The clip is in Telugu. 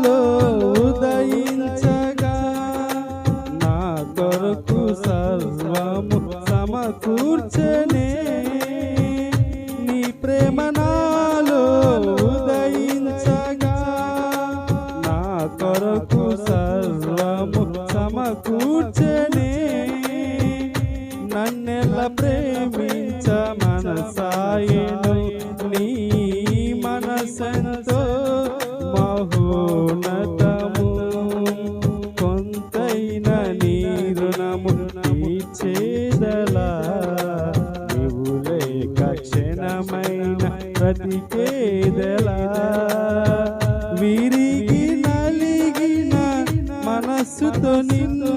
నాలో ఉదయించగా నా కొరకు సర్వము సమకూర్చనే నీ ప్రేమ నాలో ఉదయించగా నా కొరకు సర్వము సమకూర్చనే నన్నెల్ల ప్రేమించ మనసాయను నీ మనసంతో మహోన్నతము కొంతైన నీ రుణము తీర్చేదలా నీవు లేక క్షణమైన బ్రతికేదెలా విరిగి నలిగిన మనస్సుతో నిన్ను